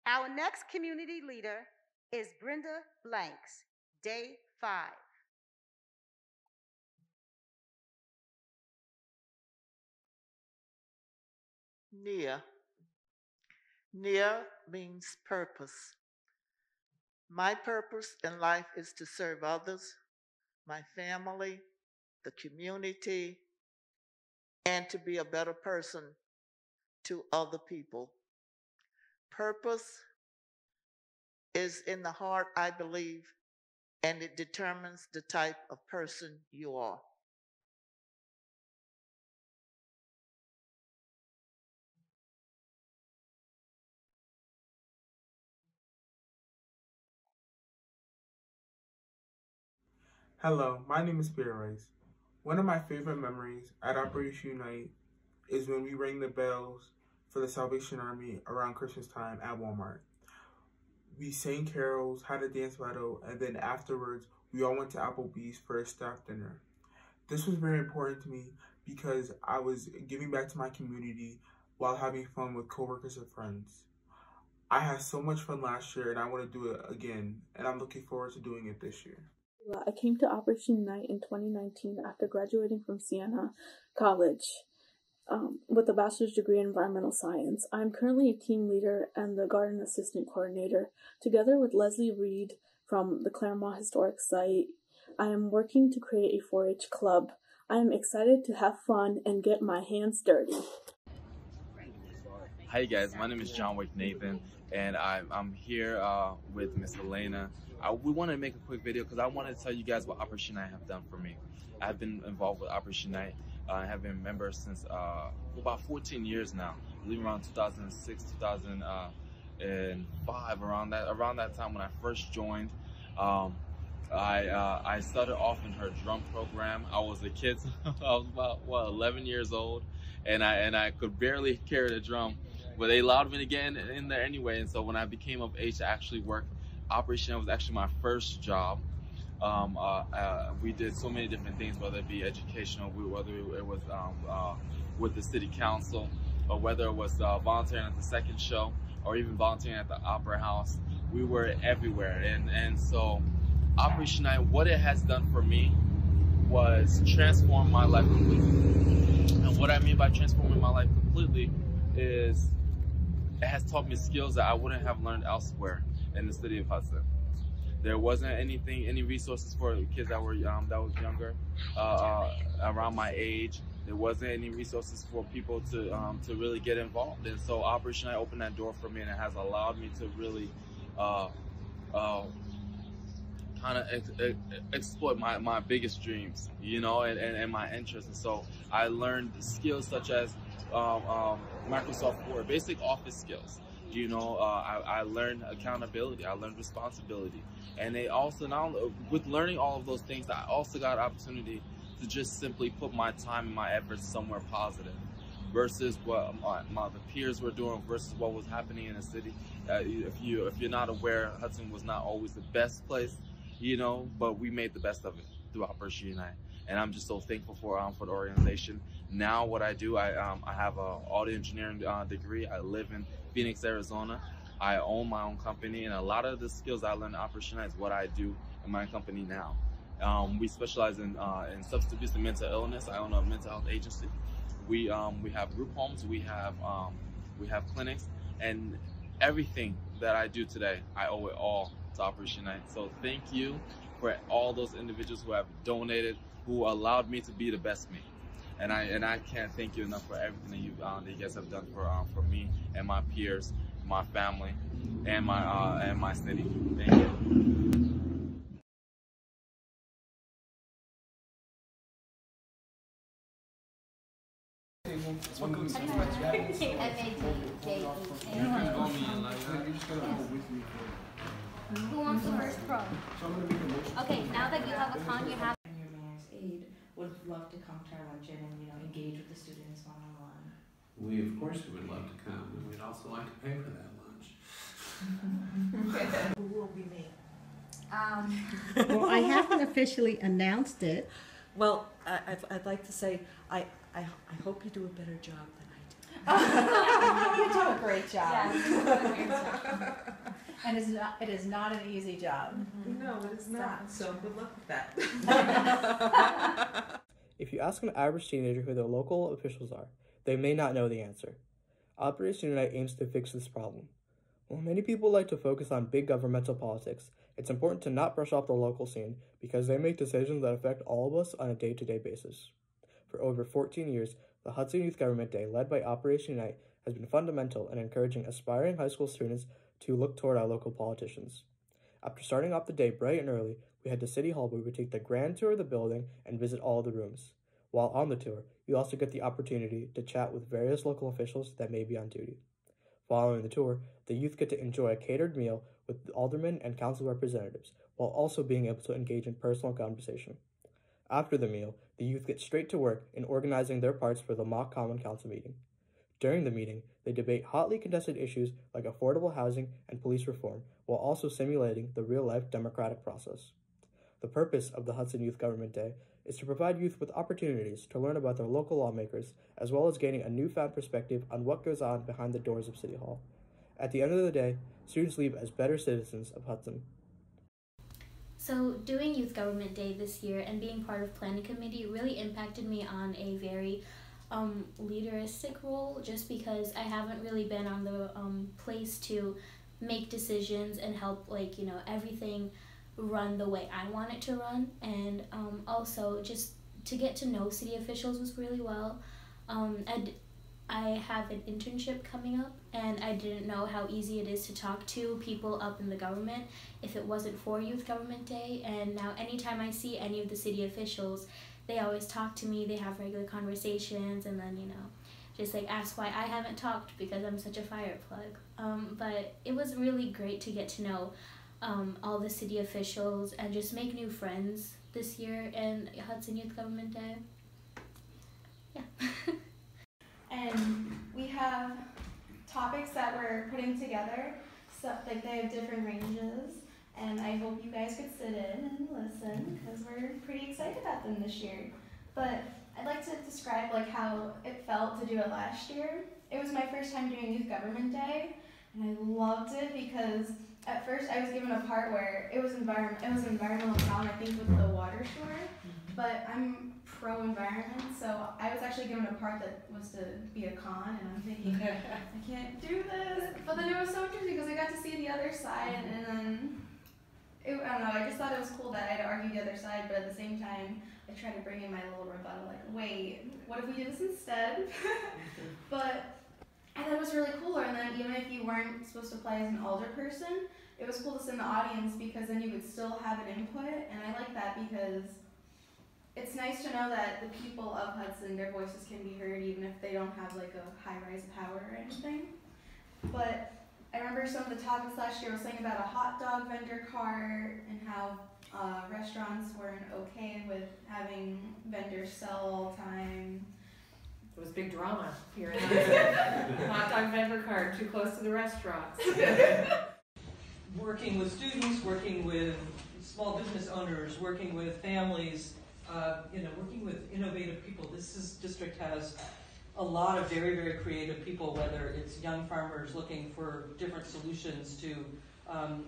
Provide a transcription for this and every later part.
Our next community leader is Brenda Blanks, Day 5. Nia. Nia means purpose. My purpose in life is to serve others, my family, the community, and to be a better person to other people. Purpose is in the heart, I believe, and it determines the type of person you are. Hello, my name is Spirit Rice. One of my favorite memories at Operation Unite is when we rang the bells for the Salvation Army around Christmas time at Walmart. We sang carols, had a dance battle, and then afterwards, we all went to Applebee's for a staff dinner. This was very important to me because I was giving back to my community while having fun with coworkers and friends. I had so much fun last year and I want to do it again, and I'm looking forward to doing it this year. I came to Operation Unite in 2019 after graduating from Siena College with a bachelor's degree in environmental science. I'm currently a team leader and the garden assistant coordinator. Together with Leslie Reed from the Claremont Historic Site, I am working to create a 4-H club. I am excited to have fun and get my hands dirty. Hi guys, my name is John Wake Nathan, and I'm here with Miss Elena. We want to make a quick video because I want to tell you guys what Operation Night have done for me. I've been involved with Operation Night. I have been a member since about 14 years now. I believe around 2006, 2005, around that time when I first joined. I started off in her drum program. I was a kid. I was about 11 years old, and I could barely carry the drum, but they allowed me to get in there anyway. And so when I became of age to actually work, Operation was actually my first job. We did so many different things, whether it be educational, whether it was with the city council, or whether it was volunteering at the second show, or even volunteering at the Opera House. We were everywhere, and so Operation Night, what it has done for me was transform my life completely. And what I mean by transforming my life completely is it has taught me skills that I wouldn't have learned elsewhere in the city of Hudson. There wasn't any resources for kids that were that was younger, around my age. There wasn't any resources for people to really get involved. And so Operation Night opened that door for me, and it has allowed me to really kind of exploit my biggest dreams, you know, and my interests. And so I learned skills such as Microsoft Word, basic office skills. You know, I learned accountability, I learned responsibility. And they also, now with learning all of those things, I also got an opportunity to just simply put my time and my efforts somewhere positive versus what the peers were doing versus what was happening in the city. If you're not aware, Hudson was not always the best place, you know, but we made the best of it through Operation Unite. And I'm just so thankful for the organization. Now what I do, I have an audio engineering degree. I live in Phoenix, Arizona. I own my own company, and a lot of the skills I learned in Operation Unite is what I do in my company now. We specialize in substance abuse and mental illness. I own a mental health agency. We have group homes, we have clinics, and everything that I do today, I owe it all to Operation Unite. So thank you for all those individuals who have donated, who allowed me to be the best me. And I can't thank you enough for everything that you guys have done for me and my peers, my family, and my city. Thank you. Who wants the first pro? Okay, now that you have a con, you have. And your mayor's aide would love to come to our luncheon and, you know, engage with the students one-on-one. We, of course, would love to come, and we'd also like to pay for that lunch. Who will be me? Well, I haven't officially announced it. Well, I'd like to say I hope you do a better job than I You do a great job. Yeah, you do a great job. And it is not an easy job. No, it is not. So good luck with that. If you ask an average teenager who their local officials are, they may not know the answer. Operation Unite aims to fix this problem. While many people like to focus on big governmental politics, it's important to not brush off the local scene because they make decisions that affect all of us on a day-to-day basis. For over 14 years, the Hudson Youth Government Day, led by Operation Unite, has been fundamental in encouraging aspiring high school students to look toward our local politicians. After starting off the day bright and early, we head to City Hall where we take the grand tour of the building and visit all of the rooms. While on the tour, you also get the opportunity to chat with various local officials that may be on duty. Following the tour, the youth get to enjoy a catered meal with aldermen and council representatives, while also being able to engage in personal conversation. After the meal, the youth get straight to work in organizing their parts for the mock Common Council meeting. During the meeting, they debate hotly contested issues like affordable housing and police reform, while also simulating the real-life democratic process. The purpose of the Hudson Youth Government Day is to provide youth with opportunities to learn about their local lawmakers, as well as gaining a newfound perspective on what goes on behind the doors of City Hall. At the end of the day, students leave as better citizens of Hudson. So doing Youth Government Day this year and being part of planning committee really impacted me on a very leaderistic role, just because I haven't really been on the place to make decisions and help everything run the way I want it to run, and also just to get to know city officials was really well. I have an internship coming up, and I didn't know how easy it is to talk to people up in the government if it wasn't for Youth Government Day. And now anytime I see any of the city officials, they always talk to me, they have regular conversations, and then just ask why I haven't talked because I'm such a fire plug. But it was really great to get to know all the city officials and just make new friends this year in Hudson Youth Government Day. Yeah. And we have topics that we're putting together, so they have different ranges, and I hope you guys could sit in and listen because we're pretty excited about them this year. But I'd like to describe how it felt to do it last year. It was my first time doing Youth Government Day, and I loved it because at first I was given a part where it was environmental problem, I think, with the water store, but I'm pro-environment, so I was actually given a part that was to be a con, and I'm thinking, I can't do this. But then it was so interesting because I got to see the other side, and then, I don't know, I just thought it was cool that I had to argue the other side, but at the same time, I tried to bring in my little rebuttal, wait, what if we do this instead? But I thought it was really cool, and then even if you weren't supposed to play as an alder person, it was cool to sit in the audience because then you would still have an input, and I like that because it's nice to know that the people of Hudson, their voices can be heard even if they don't have a high-rise power or anything. But I remember some of the topics last year was saying about a hot dog vendor cart and how restaurants weren't okay with having vendors sell all the time. It was big drama here in Hudson. Hot dog vendor cart, too close to the restaurants. Working with students, working with small business owners, working with families, working with innovative people. This district has a lot of very, very creative people, whether it's young farmers looking for different solutions to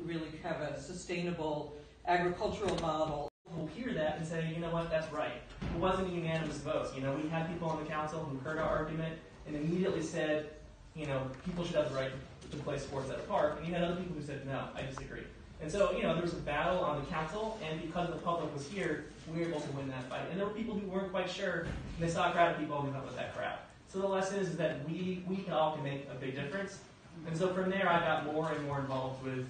really have a sustainable agricultural model. We'll hear that and say, you know what, that's right. It wasn't a unanimous vote. We had people on the council who heard our argument and immediately said, people should have the right to play sports at a park. And you had other people who said, no, I disagree. And so, there was a battle on the council, and because the public was here, we were able to win that fight. And there were people who weren't quite sure, and they saw a crowd of people and they went with that crowd. So the lesson is that we all can make a big difference. And so from there, I got more and more involved with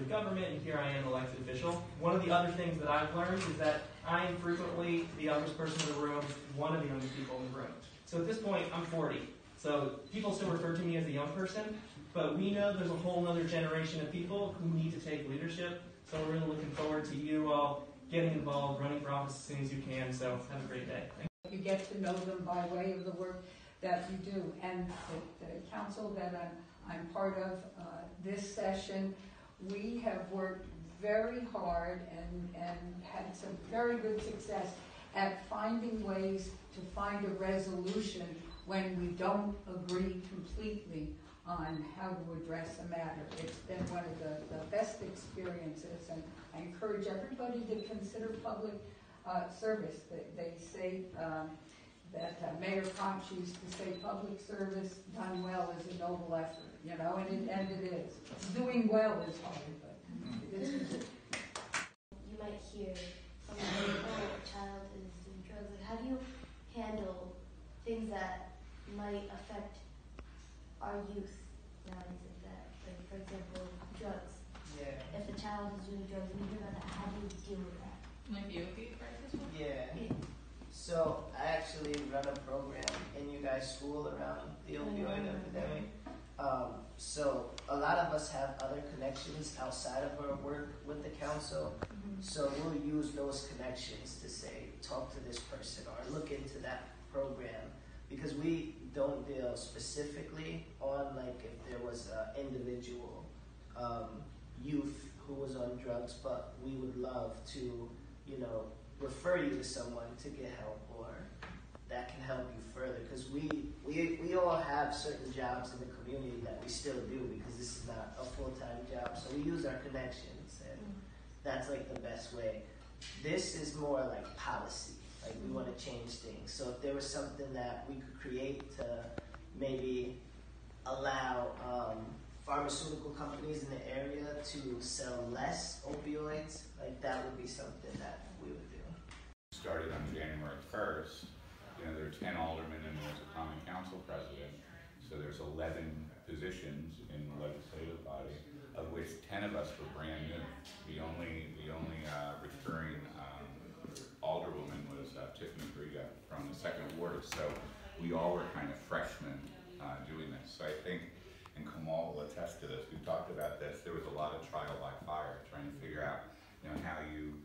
government, and here I am, elected official. One of the other things that I've learned is that I am frequently the youngest person in the room, one of the youngest people in the room. So at this point, I'm 40. So people still refer to me as a young person, but we know there's a whole other generation of people who need to take leadership. So we're really looking forward to you all getting involved, running for office as soon as you can. So have a great day. You get to know them by way of the work that you do. And the council that I'm part of this session, we have worked very hard and had some very good success at finding ways to find a resolution when we don't agree completely on how to address a matter. It's been one of the best experiences, and I encourage everybody to consider public service. They say that Mayor Koch used to say public service done well is a noble effort, you know, and it is. Doing well is hard, but it is. You might hear from a child is doing drugs. Like, how do you handle things that might affect our youth nowadays? Like for example, drugs. Yeah. If a child is doing drugs and you hear about that, how do you deal with that? Like the opioid crisis one? Yeah. So I actually run a program in you guys' school around the opioid epidemic. So a lot of us have other connections outside of our work with the council. So we'll use those connections to say, talk to this person or look into that program, because we don't deal specifically on like if there was an individual youth who was on drugs, but we would love to, you know, refer you to someone to get help or that can help you further, because we all have certain jobs in the community that we still do, because this is not a full-time job, so we use our connections, and that's like the best way. This is more like policy, like we want to change things. So if there was something that we could create to maybe allow pharmaceutical companies in the area to sell less opioids, like that would be something that we would do. Started on January 1st, you know, there are 10 aldermen and there's a common council president, so there's 11 positions in the legislative body, of which 10 of us were brand new. The only returning alderwoman was Tiffany Griga from the 2nd Ward, so we all were kind of freshmen doing this. So I think, and Kamal will attest to this, we talked about this, there was a lot of trial by fire, trying to figure out, you know, how you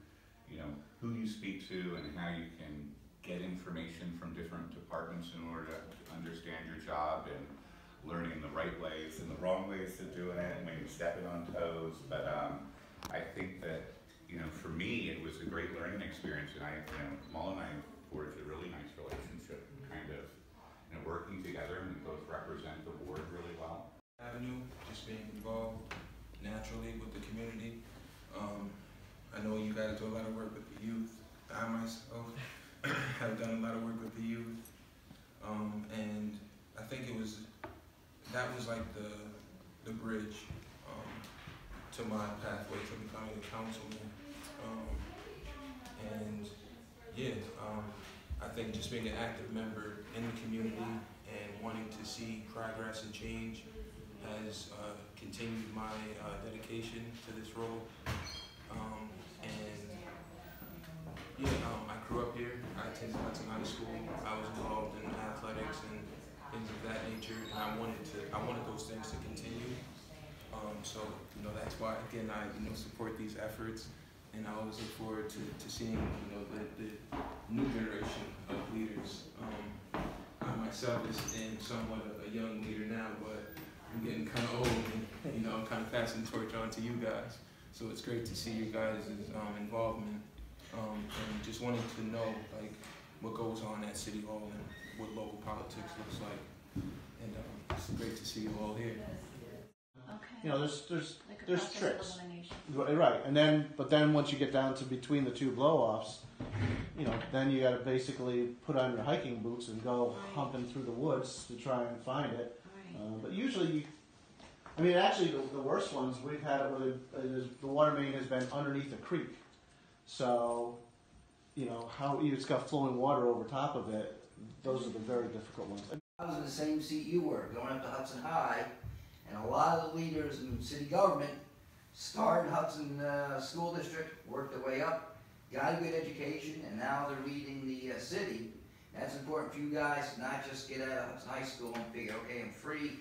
know, who you speak to and how you can get information from different departments in order to understand your job, and learning the right ways and the wrong ways to doing it when you're stepping on toes. But I think that, you know, for me, it was a great learning experience, and Kamal and I forged a really nice relationship, kind of, you know, working together, and we both represent the ward really well. Avenue, just being involved naturally with the community. I know you guys do a lot of work with the youth. I myself have done a lot of work with the youth, and I think that was like the bridge to my pathway to becoming a councilman. And yeah, I think just being an active member in the community and wanting to see progress and change has continued my dedication to this role. I grew up here. I attended Hudson High School. I was involved in athletics and things of that nature, and I wanted those things to continue. So you know, that's why again I support these efforts, and I always look forward to seeing, you know, the new generation of leaders. I myself am somewhat of a young leader now, but I'm getting kind of old, and you know, I'm kind of passing the torch on to you guys. So it's great to see you guys' involvement, and just wanting to know like what goes on at City Hall and what local politics looks like. And it's great to see you all here. Okay. You know, there's process tricks, of elimination. right? But then once you get down to between the two blow-offs, you know, then you got to basically put on your hiking boots and go humping through the woods to try and find it. But usually, actually, the worst ones we've had it where the water main has been underneath a creek, so you know how it's got flowing water over top of it. Those are the very difficult ones. I was in the same seat you were, going up to Hudson High, and a lot of the leaders in city government started in Hudson School District, worked their way up, got a good education, and now they're leading the city. That's important for you guys to not just get out of Hudson High School and figure, okay, I'm free,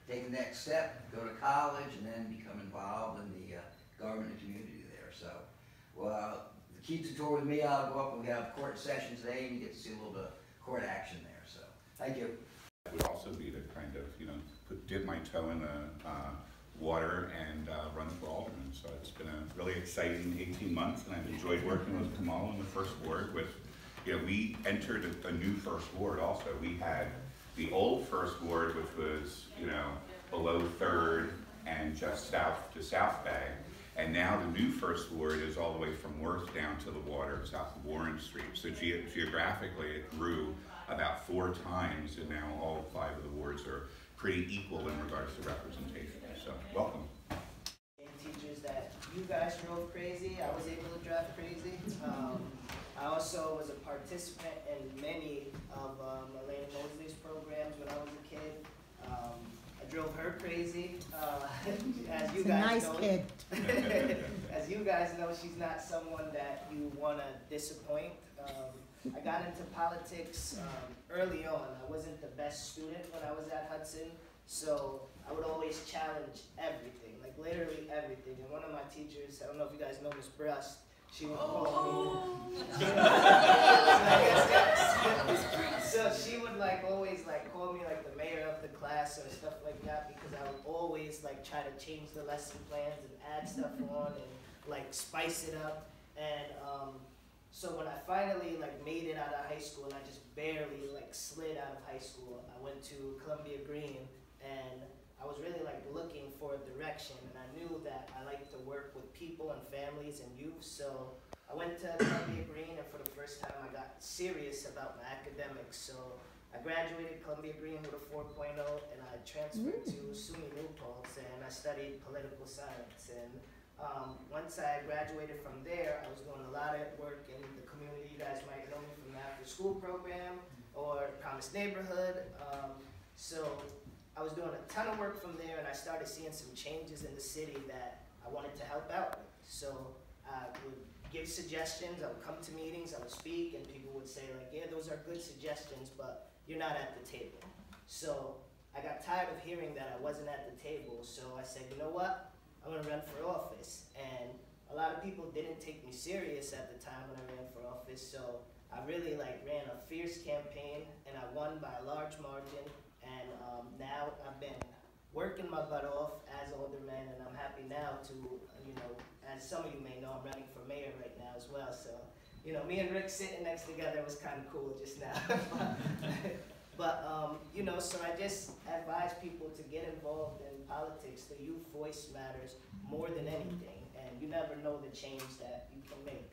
take the next step, go to college, and then become involved in the government and community there. So, well, keep the tour with me. I'll go up and we have court session today, and you get to see a little bit of court action there. So, thank you. It would also be to kind of, you know, dip my toe in the water and run for alderman. So it's been a really exciting 18 months, and I've enjoyed working with Kamal in the first ward. With, you know, we entered a new first ward also. We had The old First Ward, which was, below 3rd and just south to South Bay, and now the new First Ward is all the way from Worth down to the water, south of Warren Street. So geographically, it grew about 4 times, and now all 5 of the wards are pretty equal in regards to representation. So, welcome. Teachers that you guys drove crazy, I was able to drive crazy. I also was a participant in many of Elena Mosley's programs when I was a kid. I drove her crazy. As you guys know, kid. as you guys know, she's not someone that you want to disappoint. I got into politics early on. I wasn't the best student when I was at Hudson, so I would always challenge everything, like literally everything. And one of my teachers, I don't know if you guys know Miss Brust, she would call me. So she would always call me the mayor of the class or stuff like that, because I would always try to change the lesson plans and add stuff on and spice it up. And so when I finally made it out of high school, and I just barely slid out of high school, I went to Columbia Green, and I was really looking for a direction, and I knew that I like to work with people and families and youth. So I went to Columbia Green, and for the first time I got serious about my academics. So I graduated Columbia Green with a 4.0, and I transferred to SUNY New Paltz, and I studied political science. And once I graduated from there, I was doing a lot of work in the community. You guys might know me from the after school program or Promised Neighborhood. So I was doing a ton of work from there, and I started seeing some changes in the city that I wanted to help out with. So I would give suggestions, I would come to meetings, I would speak, and people would say yeah, those are good suggestions, but you're not at the table. So I got tired of hearing that I wasn't at the table, so I said, you know what, I'm gonna run for office. And a lot of people didn't take me serious at the time when I ran for office, so I really ran a fierce campaign, and I won by a large margin. And now I've been working my butt off as alderman, and I'm happy now to, as some of you may know, I'm running for mayor right now as well. So, me and Rick sitting next together was kind of cool just now. But so I just advise people to get involved in politics. The youth voice matters more than anything, and you never know the change that you can make.